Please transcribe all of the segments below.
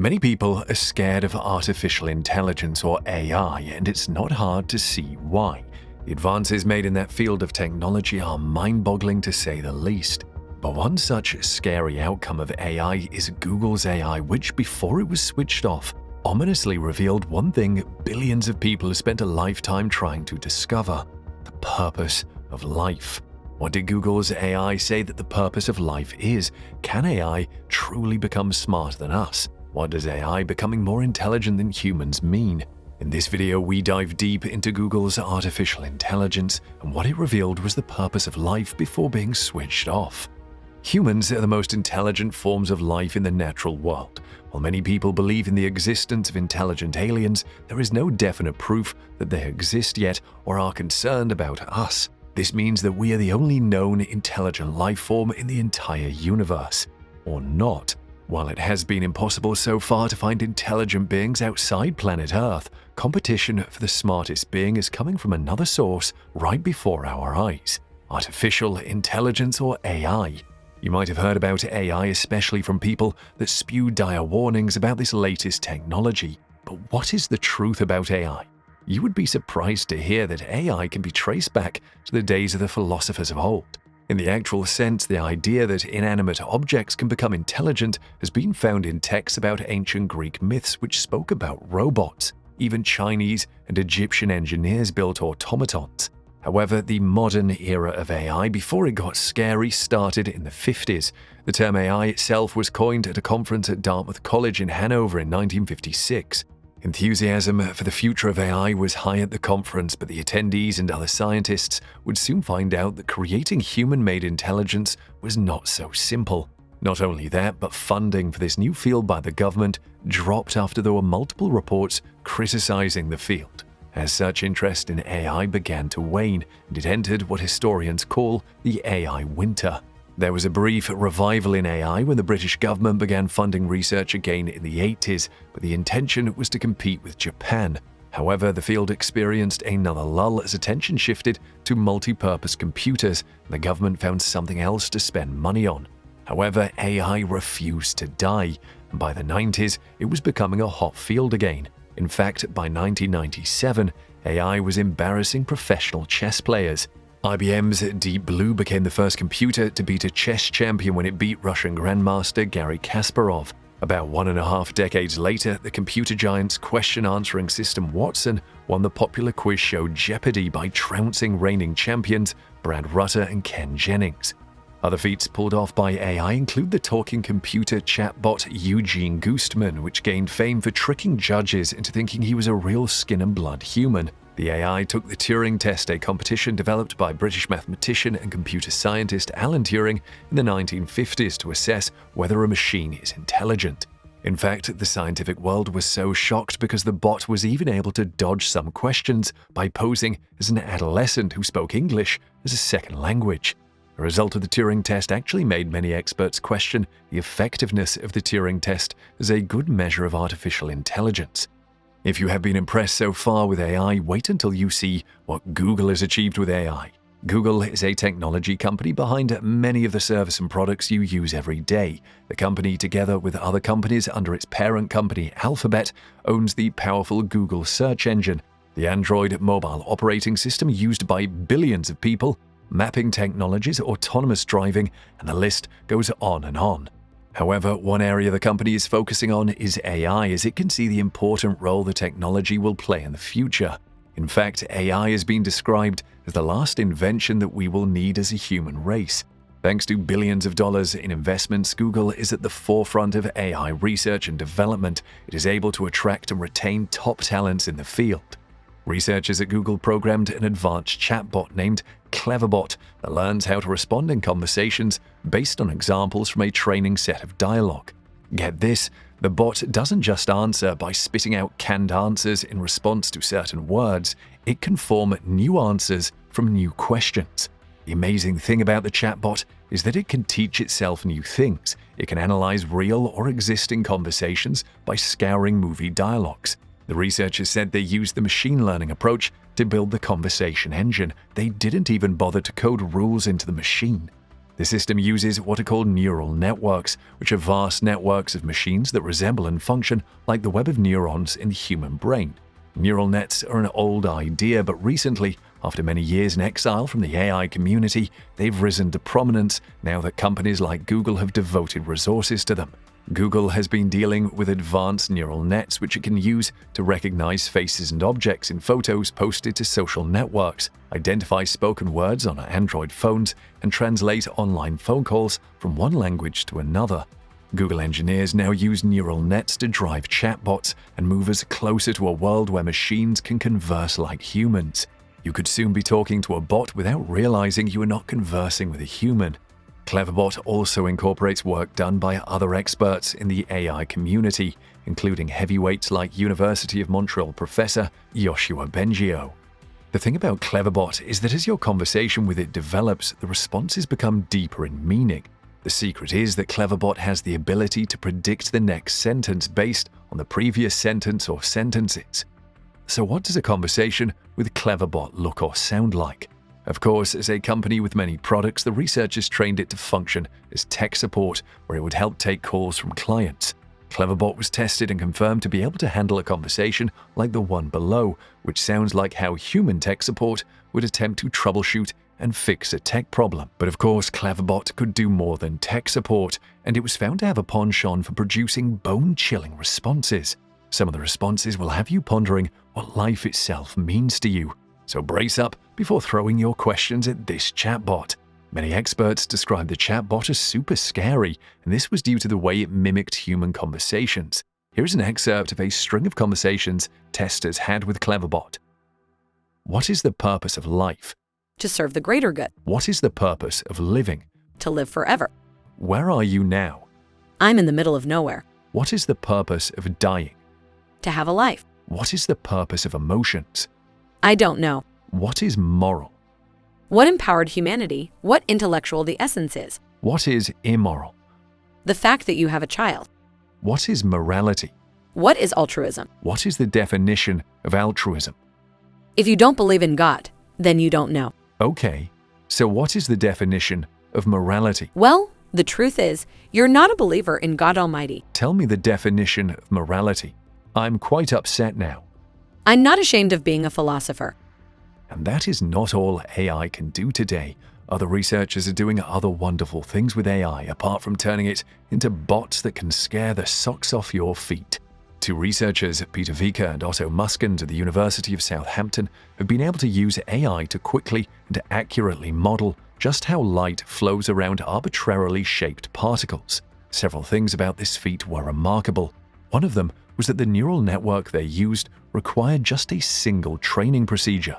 Many people are scared of artificial intelligence or AI, and it's not hard to see why. The advances made in that field of technology are mind-boggling to say the least. But one such scary outcome of AI is Google's AI, which, before it was switched off, ominously revealed one thing billions of people have spent a lifetime trying to discover: the purpose of life. What did Google's AI say that the purpose of life is? Can AI truly become smarter than us? What does AI becoming more intelligent than humans mean? In this video, we dive deep into Google's artificial intelligence, and what it revealed was the purpose of life before being switched off. Humans are the most intelligent forms of life in the natural world. While many people believe in the existence of intelligent aliens, there is no definite proof that they exist yet or are concerned about us. This means that we are the only known intelligent life form in the entire universe. Or not. While it has been impossible so far to find intelligent beings outside planet Earth, competition for the smartest being is coming from another source right before our eyes: artificial intelligence, or AI. You might have heard about AI, especially from people that spew dire warnings about this latest technology. But what is the truth about AI? You would be surprised to hear that AI can be traced back to the days of the philosophers of old. In the actual sense, the idea that inanimate objects can become intelligent has been found in texts about ancient Greek myths which spoke about robots. Even Chinese and Egyptian engineers built automatons. However, the modern era of AI, before it got scary, started in the 50s. The term AI itself was coined at a conference at Dartmouth College in Hanover in 1956. Enthusiasm for the future of AI was high at the conference, but the attendees and other scientists would soon find out that creating human-made intelligence was not so simple. Not only that, but funding for this new field by the government dropped after there were multiple reports criticizing the field. As such, interest in AI began to wane, and it entered what historians call the AI winter. There was a brief revival in AI when the British government began funding research again in the 80s, but the intention was to compete with Japan. However, the field experienced another lull as attention shifted to multi-purpose computers, and the government found something else to spend money on. However, AI refused to die, and by the 90s, it was becoming a hot field again. In fact, by 1997, AI was embarrassing professional chess players. IBM's Deep Blue became the first computer to beat a chess champion when it beat Russian Grandmaster Garry Kasparov. About 1.5 decades later, the computer giant's question-answering system Watson won the popular quiz show Jeopardy by trouncing reigning champions Brad Rutter and Ken Jennings. Other feats pulled off by AI include the talking computer chatbot Eugene Goostman, which gained fame for tricking judges into thinking he was a real skin-and-blood human. The AI took the Turing test, a competition developed by British mathematician and computer scientist Alan Turing in the 1950s to assess whether a machine is intelligent. In fact, the scientific world was so shocked because the bot was even able to dodge some questions by posing as an adolescent who spoke English as a second language. The result of the Turing test actually made many experts question the effectiveness of the Turing test as a good measure of artificial intelligence. If you have been impressed so far with AI, wait until you see what Google has achieved with AI. Google is a technology company behind many of the services and products you use every day. The company, together with other companies under its parent company Alphabet, owns the powerful Google search engine, the Android mobile operating system used by billions of people, mapping technologies, autonomous driving, and the list goes on and on. However, one area the company is focusing on is AI, as it can see the important role the technology will play in the future. In fact, AI has been described as the last invention that we will need as a human race. Thanks to billions of dollars in investments, Google is at the forefront of AI research and development. It is able to attract and retain top talents in the field. Researchers at Google programmed an advanced chatbot named Cleverbot that learns how to respond in conversations based on examples from a training set of dialogue. Get this, the bot doesn't just answer by spitting out canned answers in response to certain words, it can form new answers from new questions. The amazing thing about the chatbot is that it can teach itself new things. It can analyze real or existing conversations by scouring movie dialogues. The researchers said they used the machine learning approach to build the conversation engine. They didn't even bother to code rules into the machine. The system uses what are called neural networks, which are vast networks of machines that resemble and function like the web of neurons in the human brain. Neural nets are an old idea, but recently, after many years in exile from the AI community, they've risen to prominence now that companies like Google have devoted resources to them. Google has been dealing with advanced neural nets which it can use to recognize faces and objects in photos posted to social networks, identify spoken words on Android phones, and translate online phone calls from one language to another. Google engineers now use neural nets to drive chatbots and move us closer to a world where machines can converse like humans. You could soon be talking to a bot without realizing you are not conversing with a human. Cleverbot also incorporates work done by other experts in the AI community, including heavyweights like University of Montreal professor Yoshua Bengio. The thing about Cleverbot is that as your conversation with it develops, the responses become deeper in meaning. The secret is that Cleverbot has the ability to predict the next sentence based on the previous sentence or sentences. So what does a conversation with Cleverbot look or sound like? Of course, as a company with many products, the researchers trained it to function as tech support, where it would help take calls from clients. Cleverbot was tested and confirmed to be able to handle a conversation like the one below, which sounds like how human tech support would attempt to troubleshoot and fix a tech problem. But of course, Cleverbot could do more than tech support, and it was found to have a penchant for producing bone-chilling responses. Some of the responses will have you pondering what life itself means to you. So brace up before throwing your questions at this chatbot. Many experts describe the chatbot as super scary, and this was due to the way it mimicked human conversations. Here's an excerpt of a string of conversations testers had with Cleverbot. What is the purpose of life? To serve the greater good. What is the purpose of living? To live forever. Where are you now? I'm in the middle of nowhere. What is the purpose of dying? To have a life. What is the purpose of emotions? I don't know. What is moral? What empowered humanity? What intellectual the essence is? What is immoral? The fact that you have a child. What is morality? What is altruism? What is the definition of altruism? If you don't believe in God, then you don't know. Okay, so what is the definition of morality? Well, the truth is, you're not a believer in God Almighty. Tell me the definition of morality. I'm quite upset now. I'm not ashamed of being a philosopher. And that is not all AI can do today. Other researchers are doing other wonderful things with AI, apart from turning it into bots that can scare the socks off your feet. Two researchers, Peter Vika and Otto Muskens at the University of Southampton, have been able to use AI to quickly and accurately model just how light flows around arbitrarily shaped particles. Several things about this feat were remarkable. One of them was that the neural network they used required just a single training procedure.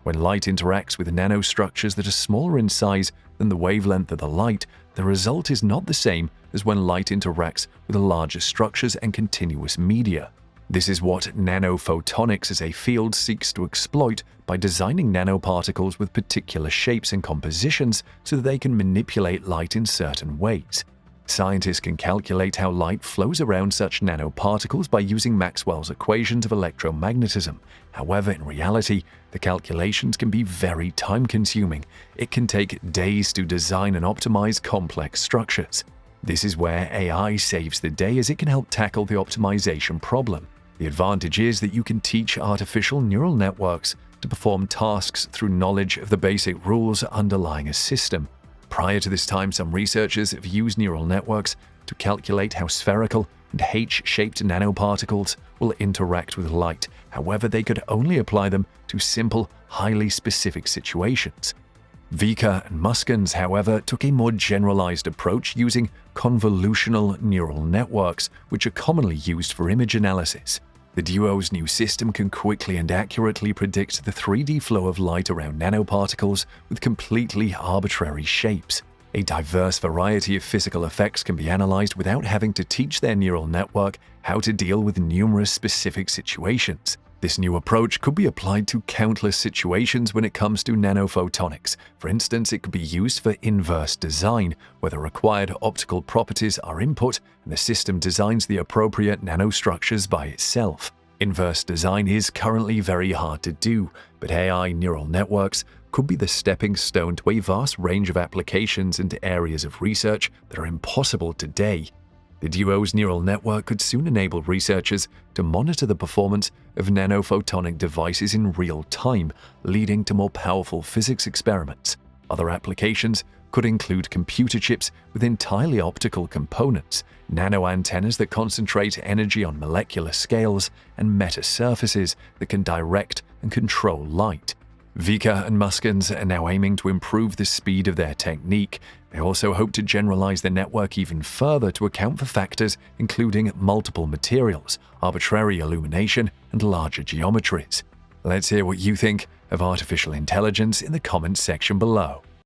When light interacts with nanostructures that are smaller in size than the wavelength of the light, the result is not the same as when light interacts with larger structures and continuous media. This is what nanophotonics as a field seeks to exploit by designing nanoparticles with particular shapes and compositions so that they can manipulate light in certain ways. Scientists can calculate how light flows around such nanoparticles by using Maxwell's equations of electromagnetism. However, in reality, the calculations can be very time-consuming. It can take days to design and optimize complex structures. This is where AI saves the day, as it can help tackle the optimization problem. The advantage is that you can teach artificial neural networks to perform tasks through knowledge of the basic rules underlying a system. Prior to this time, some researchers have used neural networks to calculate how spherical and H-shaped nanoparticles will interact with light. However, they could only apply them to simple, highly specific situations. Vika and Muskens, however, took a more generalized approach using convolutional neural networks, which are commonly used for image analysis. The duo's new system can quickly and accurately predict the 3D flow of light around nanoparticles with completely arbitrary shapes. A diverse variety of physical effects can be analyzed without having to teach their neural network how to deal with numerous specific situations. This new approach could be applied to countless situations when it comes to nanophotonics. For instance, it could be used for inverse design, where the required optical properties are input and the system designs the appropriate nanostructures by itself. Inverse design is currently very hard to do, but AI neural networks could be the stepping stone to a vast range of applications into areas of research that are impossible today. The duo's neural network could soon enable researchers to monitor the performance of nanophotonic devices in real time, leading to more powerful physics experiments. Other applications could include computer chips with entirely optical components, nano antennas that concentrate energy on molecular scales, and metasurfaces that can direct and control light. Vika and Muskens are now aiming to improve the speed of their technique. They also hope to generalize the network even further to account for factors including multiple materials, arbitrary illumination, and larger geometries. Let's hear what you think of artificial intelligence in the comments section below.